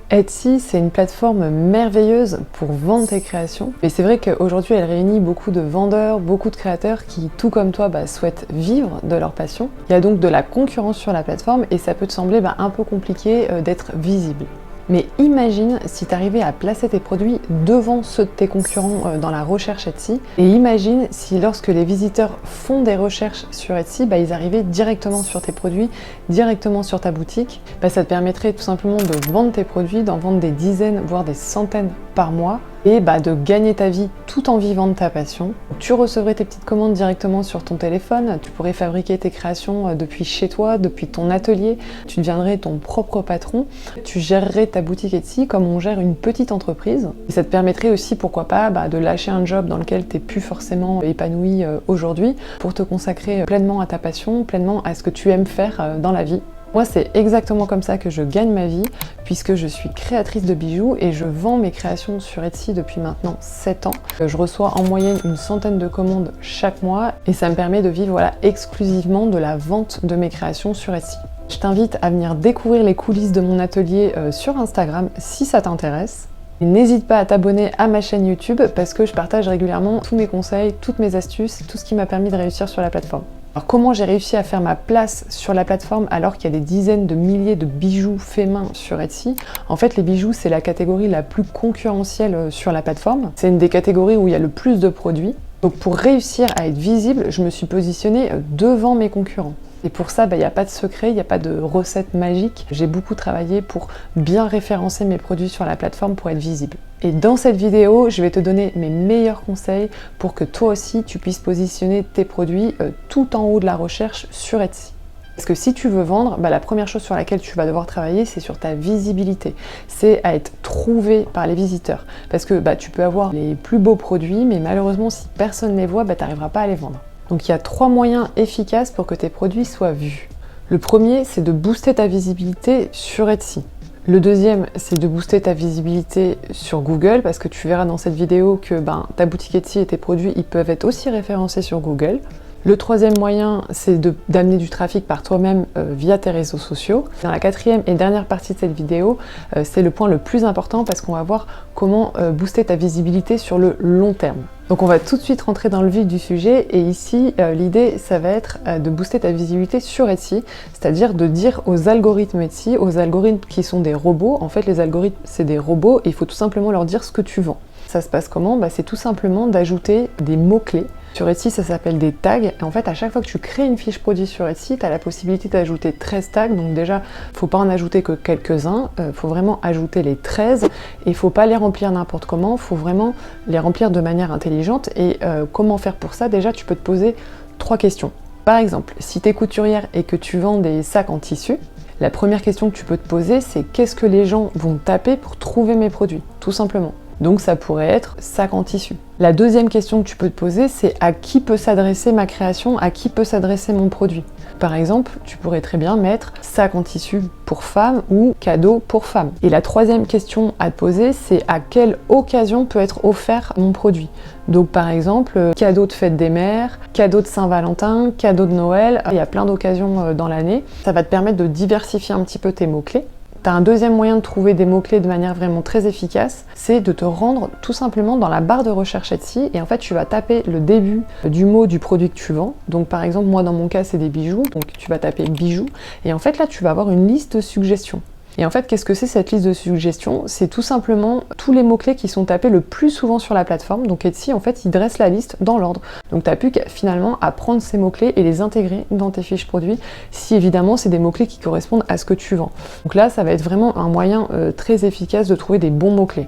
Etsy, c'est une plateforme merveilleuse pour vendre tes créations. Et c'est vrai qu'aujourd'hui, elle réunit beaucoup de vendeurs, beaucoup de créateurs qui, tout comme toi, souhaitent vivre de leur passion. Il y a donc de la concurrence sur la plateforme et ça peut te sembler un peu compliqué d'être visible. Mais imagine si tu arrivais à placer tes produits devant ceux de tes concurrents dans la recherche Etsy. Et imagine si lorsque les visiteurs font des recherches sur Etsy, ils arrivaient directement sur tes produits, directement sur ta boutique. Ça te permettrait tout simplement de vendre tes produits, d'en vendre des dizaines, voire des centaines par mois. Et de gagner ta vie tout en vivant de ta passion. Tu recevrais tes petites commandes directement sur ton téléphone, tu pourrais fabriquer tes créations depuis chez toi, depuis ton atelier, tu deviendrais ton propre patron, tu gérerais ta boutique Etsy comme on gère une petite entreprise. Et ça te permettrait aussi, pourquoi pas, de lâcher un job dans lequel tu n'es plus forcément épanoui aujourd'hui pour te consacrer pleinement à ta passion, pleinement à ce que tu aimes faire dans la vie. Moi, c'est exactement comme ça que je gagne ma vie, puisque je suis créatrice de bijoux et je vends mes créations sur Etsy depuis maintenant 7 ans. Je reçois en moyenne une centaine de commandes chaque mois et ça me permet de vivre exclusivement de la vente de mes créations sur Etsy. Je t'invite à venir découvrir les coulisses de mon atelier sur Instagram si ça t'intéresse. N'hésite pas à t'abonner à ma chaîne YouTube parce que je partage régulièrement tous mes conseils, toutes mes astuces, tout ce qui m'a permis de réussir sur la plateforme. Alors comment j'ai réussi à faire ma place sur la plateforme alors qu'il y a des dizaines de milliers de bijoux faits main sur Etsy? En fait, les bijoux, c'est la catégorie la plus concurrentielle sur la plateforme. C'est une des catégories où il y a le plus de produits. Donc pour réussir à être visible, je me suis positionnée devant mes concurrents. Et pour ça, il n'y a pas de secret, il n'y a pas de recette magique. J'ai beaucoup travaillé pour bien référencer mes produits sur la plateforme pour être visible. Et dans cette vidéo, je vais te donner mes meilleurs conseils pour que toi aussi, tu puisses positionner tes produits tout en haut de la recherche sur Etsy. Parce que si tu veux vendre, la première chose sur laquelle tu vas devoir travailler, c'est sur ta visibilité. C'est à être trouvé par les visiteurs. Parce que tu peux avoir les plus beaux produits, mais malheureusement, si personne ne les voit, tu n'arriveras pas à les vendre. Donc il y a 3 moyens efficaces pour que tes produits soient vus. Le premier, c'est de booster ta visibilité sur Etsy. Le deuxième, c'est de booster ta visibilité sur Google, parce que tu verras dans cette vidéo que ta boutique Etsy et tes produits, ils peuvent être aussi référencés sur Google. Le troisième moyen, c'est d'amener du trafic par toi-même via tes réseaux sociaux. Dans la quatrième et dernière partie de cette vidéo, c'est le point le plus important parce qu'on va voir comment booster ta visibilité sur le long terme. Donc on va tout de suite rentrer dans le vif du sujet et ici l'idée ça va être de booster ta visibilité sur Etsy, c'est-à-dire de dire aux algorithmes Etsy, aux algorithmes qui sont des robots, en fait les algorithmes c'est des robots et il faut tout simplement leur dire ce que tu vends. Ça se passe comment? C'est tout simplement d'ajouter des mots-clés. Sur Etsy, ça s'appelle des tags. Et en fait, à chaque fois que tu crées une fiche produit sur Etsy, tu as la possibilité d'ajouter 13 tags. Donc déjà, faut pas en ajouter que quelques-uns. Faut vraiment ajouter les 13. Et faut pas les remplir n'importe comment. Faut vraiment les remplir de manière intelligente. Et comment faire pour ça? Déjà, tu peux te poser 3 questions. Par exemple, si tu es couturière et que tu vends des sacs en tissu, la première question que tu peux te poser, c'est qu'est-ce que les gens vont taper pour trouver mes produits? Tout simplement. Donc ça pourrait être sac en tissu. La deuxième question que tu peux te poser, c'est à qui peut s'adresser ma création, à qui peut s'adresser mon produit. Par exemple, tu pourrais très bien mettre sac en tissu pour femmes ou cadeau pour femmes. Et la troisième question à te poser, c'est à quelle occasion peut être offert mon produit. Donc par exemple, cadeau de fête des mères, cadeau de Saint-Valentin, cadeau de Noël, il y a plein d'occasions dans l'année. Ça va te permettre de diversifier un petit peu tes mots-clés. Tu as un deuxième moyen de trouver des mots-clés de manière vraiment très efficace, c'est de te rendre tout simplement dans la barre de recherche Etsy et en fait tu vas taper le début du mot du produit que tu vends. Donc par exemple moi dans mon cas c'est des bijoux, donc tu vas taper bijoux et en fait là tu vas avoir une liste de suggestions. Et en fait, qu'est-ce que c'est cette liste de suggestions? C'est tout simplement tous les mots-clés qui sont tapés le plus souvent sur la plateforme. Donc Etsy, en fait, il dresse la liste dans l'ordre. Donc tu n'as plus qu'à finalement à prendre ces mots-clés et les intégrer dans tes fiches produits, si évidemment c'est des mots-clés qui correspondent à ce que tu vends. Donc là, ça va être vraiment un moyen très efficace de trouver des bons mots-clés.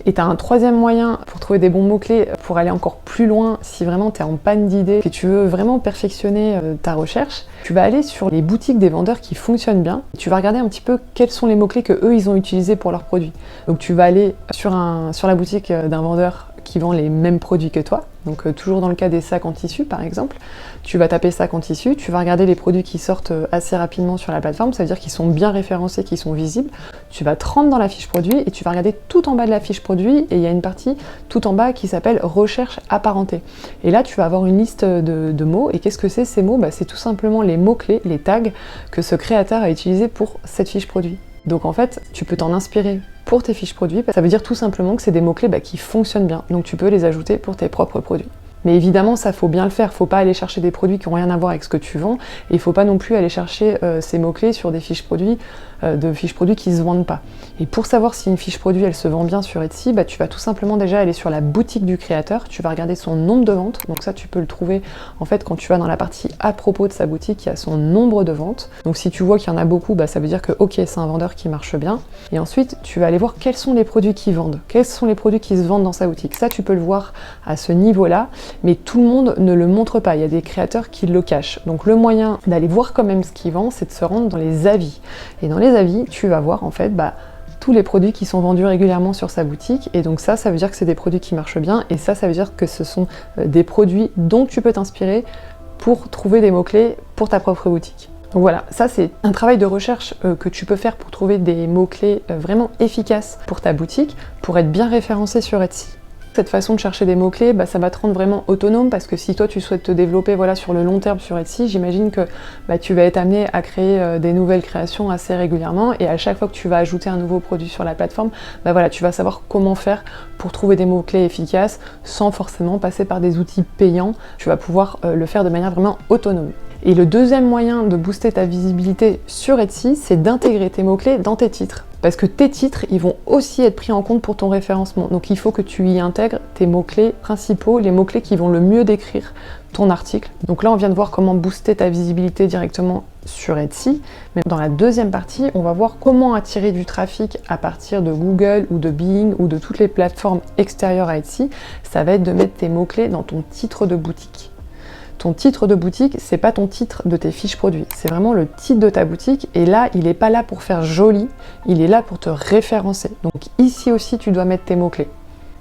Et tu as un troisième moyen pour trouver des bons mots-clés, pour aller encore plus loin, si vraiment tu es en panne d'idées, que tu veux vraiment perfectionner ta recherche, tu vas aller sur les boutiques des vendeurs qui fonctionnent bien. Tu vas regarder un petit peu quels sont les mots-clés que eux ils ont utilisés pour leurs produits. Donc tu vas aller sur la boutique d'un vendeur qui vend les mêmes produits que toi, donc toujours dans le cas des sacs en tissu par exemple, tu vas taper sacs en tissu, tu vas regarder les produits qui sortent assez rapidement sur la plateforme, ça veut dire qu'ils sont bien référencés, qu'ils sont visibles, tu vas te rendre dans la fiche produit et tu vas regarder tout en bas de la fiche produit et il y a une partie tout en bas qui s'appelle recherche apparentée. Et là tu vas avoir une liste de mots et qu'est-ce que c'est ces mots? C'est tout simplement les mots-clés, les tags que ce créateur a utilisés pour cette fiche produit. Donc en fait, tu peux t'en inspirer pour tes fiches produits. Ça veut dire tout simplement que c'est des mots-clés qui fonctionnent bien. Donc tu peux les ajouter pour tes propres produits. Mais évidemment, ça faut bien le faire. Faut pas aller chercher des produits qui n'ont rien à voir avec ce que tu vends. Et il faut pas non plus aller chercher ces mots-clés sur des fiches produits, de fiches produits qui se vendent pas. Et pour savoir si une fiche produit elle se vend bien sur Etsy, tu vas tout simplement déjà aller sur la boutique du créateur. Tu vas regarder son nombre de ventes. Donc ça, tu peux le trouver en fait quand tu vas dans la partie à propos de sa boutique, il y a son nombre de ventes. Donc si tu vois qu'il y en a beaucoup, ça veut dire que ok, c'est un vendeur qui marche bien. Et ensuite, tu vas aller voir quels sont les produits qui vendent. Quels sont les produits qui se vendent dans sa boutique. Ça, tu peux le voir à ce niveau-là. Mais tout le monde ne le montre pas, il y a des créateurs qui le cachent. Donc le moyen d'aller voir quand même ce qu'ils vendent, c'est de se rendre dans les avis. Et dans les avis, tu vas voir en fait tous les produits qui sont vendus régulièrement sur sa boutique. Et donc ça veut dire que c'est des produits qui marchent bien. Et ça veut dire que ce sont des produits dont tu peux t'inspirer pour trouver des mots-clés pour ta propre boutique. Donc voilà, ça c'est un travail de recherche que tu peux faire pour trouver des mots-clés vraiment efficaces pour ta boutique, pour être bien référencé sur Etsy. Cette façon de chercher des mots-clés, ça va te rendre vraiment autonome parce que si toi tu souhaites te développer sur le long terme sur Etsy, j'imagine que tu vas être amené à créer des nouvelles créations assez régulièrement et à chaque fois que tu vas ajouter un nouveau produit sur la plateforme, tu vas savoir comment faire pour trouver des mots-clés efficaces sans forcément passer par des outils payants. Tu vas pouvoir le faire de manière vraiment autonome. Et le deuxième moyen de booster ta visibilité sur Etsy, c'est d'intégrer tes mots-clés dans tes titres. Parce que tes titres, ils vont aussi être pris en compte pour ton référencement. Donc il faut que tu y intègres tes mots-clés principaux, les mots-clés qui vont le mieux décrire ton article. Donc là, on vient de voir comment booster ta visibilité directement sur Etsy. Mais dans la deuxième partie, on va voir comment attirer du trafic à partir de Google ou de Bing ou de toutes les plateformes extérieures à Etsy. Ça va être de mettre tes mots-clés dans ton titre de boutique. Ton titre de boutique, c'est pas ton titre de tes fiches produits, c'est vraiment le titre de ta boutique et là, il n'est pas là pour faire joli, il est là pour te référencer. Donc ici aussi, tu dois mettre tes mots-clés.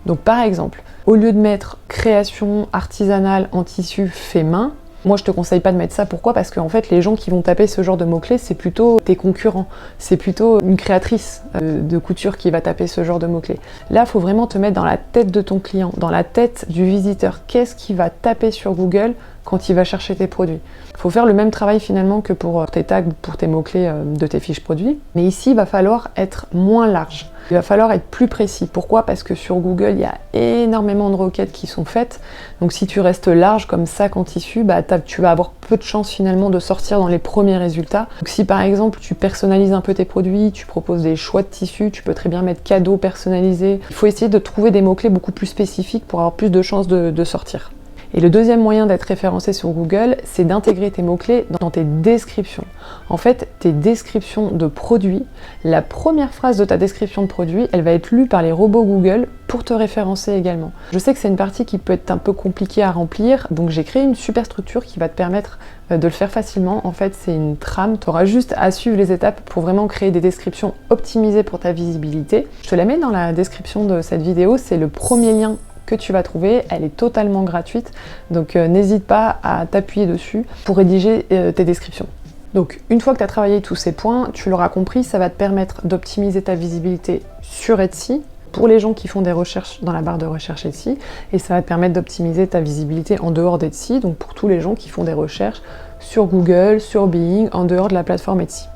Donc par exemple, au lieu de mettre création artisanale en tissu fait main, moi je te conseille pas de mettre ça, pourquoi? Parce qu'en fait les gens qui vont taper ce genre de mots-clés, c'est plutôt tes concurrents, c'est plutôt une créatrice de couture qui va taper ce genre de mots-clés. Là, il faut vraiment te mettre dans la tête de ton client, dans la tête du visiteur. Qu'est-ce qu'il va taper sur Google quand il va chercher tes produits? Il faut faire le même travail finalement que pour tes tags, pour tes mots-clés de tes fiches produits, mais ici il va falloir être moins large. Il va falloir être plus précis. Pourquoi? Parce que sur Google, il y a énormément de requêtes qui sont faites. Donc si tu restes large comme sac en tissu, tu vas avoir peu de chances finalement de sortir dans les premiers résultats. Donc si par exemple tu personnalises un peu tes produits, tu proposes des choix de tissus, tu peux très bien mettre cadeaux personnalisés. Il faut essayer de trouver des mots-clés beaucoup plus spécifiques pour avoir plus de chances de sortir. Et le deuxième moyen d'être référencé sur Google, c'est d'intégrer tes mots-clés dans tes descriptions. En fait, tes descriptions de produits, la première phrase de ta description de produit, elle va être lue par les robots Google pour te référencer également. Je sais que c'est une partie qui peut être un peu compliquée à remplir, donc j'ai créé une super structure qui va te permettre de le faire facilement. En fait, c'est une trame, tu auras juste à suivre les étapes pour vraiment créer des descriptions optimisées pour ta visibilité. Je te la mets dans la description de cette vidéo, c'est le premier lien que tu vas trouver, elle est totalement gratuite, donc n'hésite pas à t'appuyer dessus pour rédiger tes descriptions. Donc une fois que tu as travaillé tous ces points, tu l'auras compris, ça va te permettre d'optimiser ta visibilité sur Etsy, pour les gens qui font des recherches dans la barre de recherche Etsy, et ça va te permettre d'optimiser ta visibilité en dehors d'Etsy, donc pour tous les gens qui font des recherches sur Google, sur Bing, en dehors de la plateforme Etsy.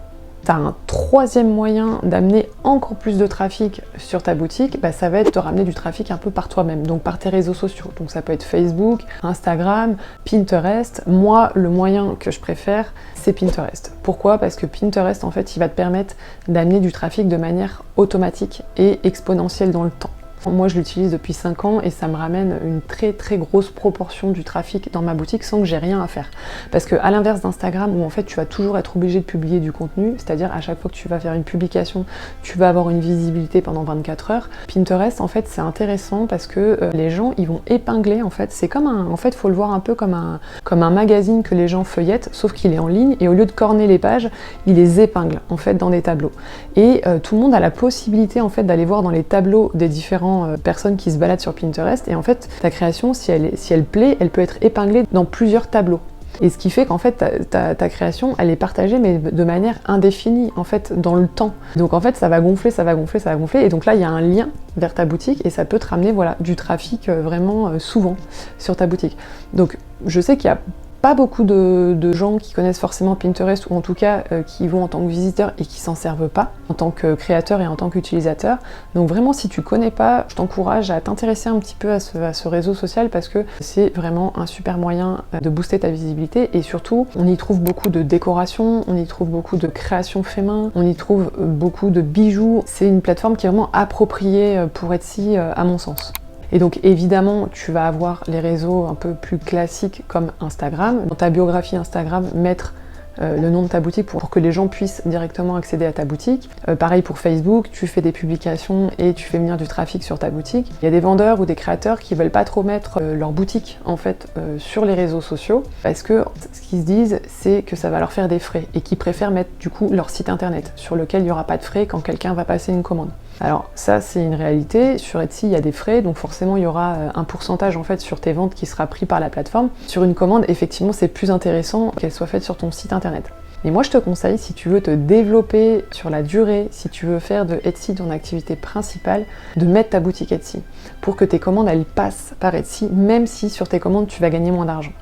Tu as un troisième moyen d'amener encore plus de trafic sur ta boutique, ça va être de ramener du trafic un peu par toi-même, donc par tes réseaux sociaux. Donc ça peut être Facebook, Instagram, Pinterest. Moi, le moyen que je préfère, c'est Pinterest. Pourquoi? Parce que Pinterest, en fait, il va te permettre d'amener du trafic de manière automatique et exponentielle dans le temps. Moi, je l'utilise depuis 5 ans et ça me ramène une très très grosse proportion du trafic dans ma boutique sans que j'ai rien à faire. Parce que à l'inverse d'Instagram, où en fait tu vas toujours être obligé de publier du contenu, c'est-à-dire à chaque fois que tu vas faire une publication, tu vas avoir une visibilité pendant 24 heures. Pinterest, en fait, c'est intéressant parce que les gens, ils vont épingler, en fait. C'est comme en fait, faut le voir un peu comme un magazine que les gens feuillettent, sauf qu'il est en ligne et au lieu de corner les pages, il les épingle, en fait, dans des tableaux. Et tout le monde a la possibilité, en fait, d'aller voir dans les tableaux des différents personnes qui se baladent sur Pinterest, et en fait ta création, si elle plaît, elle peut être épinglée dans plusieurs tableaux. Et ce qui fait qu'en fait ta création, elle est partagée mais de manière indéfinie, en fait, dans le temps. Donc en fait ça va gonfler, ça va gonfler, ça va gonfler, et donc là il y a un lien vers ta boutique et ça peut te ramener du trafic vraiment souvent sur ta boutique. Donc je sais qu'il y a pas beaucoup de gens qui connaissent forcément Pinterest, ou en tout cas qui y vont en tant que visiteurs et qui s'en servent pas, en tant que créateur et en tant qu'utilisateur. Donc vraiment, si tu connais pas, je t'encourage à t'intéresser un petit peu à ce réseau social, parce que c'est vraiment un super moyen de booster ta visibilité, et surtout, on y trouve beaucoup de décoration, on y trouve beaucoup de création fait main, on y trouve beaucoup de bijoux. C'est une plateforme qui est vraiment appropriée pour Etsy, à mon sens. Et donc évidemment, tu vas avoir les réseaux un peu plus classiques comme Instagram. Dans ta biographie Instagram, mettre le nom de ta boutique pour que les gens puissent directement accéder à ta boutique. Pareil pour Facebook, tu fais des publications et tu fais venir du trafic sur ta boutique. Il y a des vendeurs ou des créateurs qui veulent pas trop mettre leur boutique en fait sur les réseaux sociaux, parce que ce qu'ils se disent, c'est que ça va leur faire des frais, et qu'ils préfèrent mettre du coup leur site internet sur lequel il n'y aura pas de frais quand quelqu'un va passer une commande. Alors ça, c'est une réalité. Sur Etsy, il y a des frais, donc forcément il y aura un pourcentage en fait sur tes ventes qui sera pris par la plateforme. Sur une commande, effectivement, c'est plus intéressant qu'elle soit faite sur ton site internet. Et moi, je te conseille, si tu veux te développer sur la durée, si tu veux faire de Etsy ton activité principale, de mettre ta boutique Etsy pour que tes commandes, elles passent par Etsy, même si sur tes commandes, tu vas gagner moins d'argent.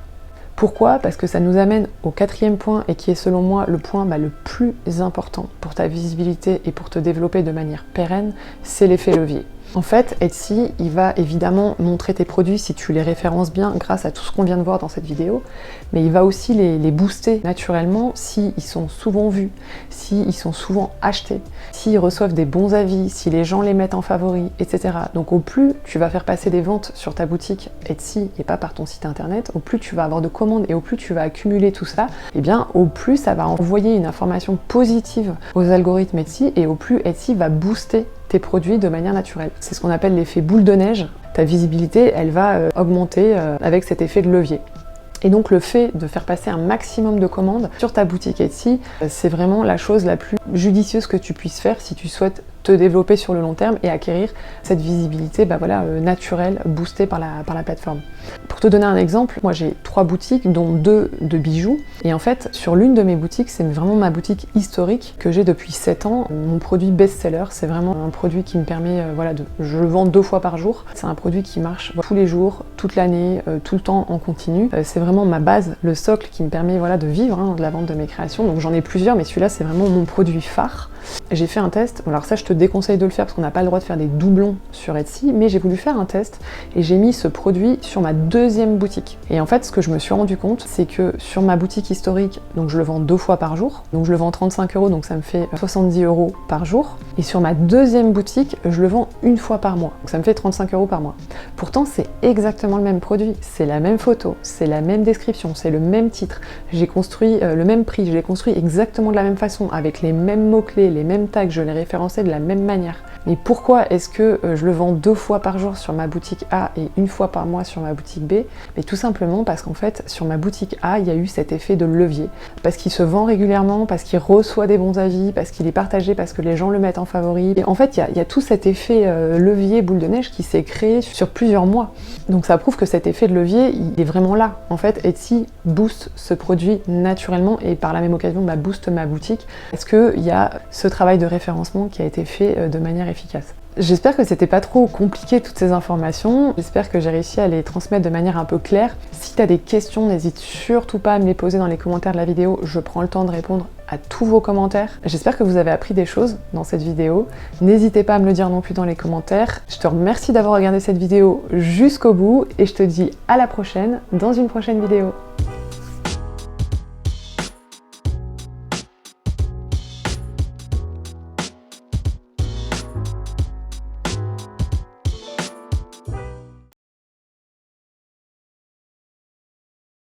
Pourquoi? Parce que ça nous amène au 4e point, et qui est selon moi le point le plus important pour ta visibilité et pour te développer de manière pérenne, c'est l'effet levier. En fait, Etsy, il va évidemment montrer tes produits si tu les références bien grâce à tout ce qu'on vient de voir dans cette vidéo, mais il va aussi les booster naturellement s'ils sont souvent vus, s'ils sont souvent achetés, s'ils reçoivent des bons avis, si les gens les mettent en favoris, etc. Donc au plus tu vas faire passer des ventes sur ta boutique Etsy et pas par ton site internet, au plus tu vas avoir de commandes et au plus tu vas accumuler tout ça, et bien au plus ça va envoyer une information positive aux algorithmes Etsy, et au plus Etsy va booster tes produits de manière naturelle. C'est ce qu'on appelle l'effet boule de neige. Ta visibilité, elle va augmenter avec cet effet de levier. Et donc le fait de faire passer un maximum de commandes sur ta boutique Etsy, c'est vraiment la chose la plus judicieuse que tu puisses faire si tu souhaites te développer sur le long terme et acquérir cette visibilité naturelle, boostée par la plateforme. Pour te donner un exemple, moi j'ai 3 boutiques, dont 2 de bijoux, et en fait sur l'une de mes boutiques, c'est vraiment ma boutique historique que j'ai depuis 7 ans, mon produit best-seller. C'est vraiment un produit qui me permet, je le vends 2 fois par jour. C'est un produit qui marche tous les jours, toute l'année, tout le temps en continu. C'est vraiment ma base, le socle qui me permet de vivre de la vente de mes créations. Donc j'en ai plusieurs, mais celui-là c'est vraiment mon produit phare. J'ai fait un test, alors ça je te déconseille de le faire parce qu'on n'a pas le droit de faire des doublons sur Etsy, mais j'ai voulu faire un test et j'ai mis ce produit sur ma 2e boutique. Et en fait, ce que je me suis rendu compte, c'est que sur ma boutique historique, donc je le vends 2 fois par jour, donc je le vends 35 €, donc ça me fait 70 € par jour. Et sur ma 2e boutique, je le vends 1 fois par mois, donc ça me fait 35 € par mois. Pourtant, c'est exactement le même produit, c'est la même photo, c'est la même description, c'est le même titre. J'ai construit le même prix, je l'ai construit exactement de la même façon, avec les mêmes mots-clés, les mêmes tags, je les référençais de la même manière. Mais pourquoi est-ce que je le vends 2 fois par jour sur ma boutique A et 1 fois par mois sur ma boutique B? Mais tout simplement parce qu'en fait, sur ma boutique A, il y a eu cet effet de levier. Parce qu'il se vend régulièrement, parce qu'il reçoit des bons avis, parce qu'il est partagé, parce que les gens le mettent en favori. Et en fait, il y a tout cet effet levier, boule de neige qui s'est créé sur plusieurs mois. Donc ça prouve que cet effet de levier, il est vraiment là. En fait, Etsy booste ce produit naturellement et par la même occasion, booste ma boutique. Parce qu'il y a ce travail de référencement qui a été fait de manière efficace. J'espère que c'était pas trop compliqué toutes ces informations, j'espère que j'ai réussi à les transmettre de manière un peu claire. Si tu as des questions, n'hésite surtout pas à me les poser dans les commentaires de la vidéo, je prends le temps de répondre à tous vos commentaires. J'espère que vous avez appris des choses dans cette vidéo, n'hésitez pas à me le dire non plus dans les commentaires. Je te remercie d'avoir regardé cette vidéo jusqu'au bout et je te dis à la prochaine dans une prochaine vidéo.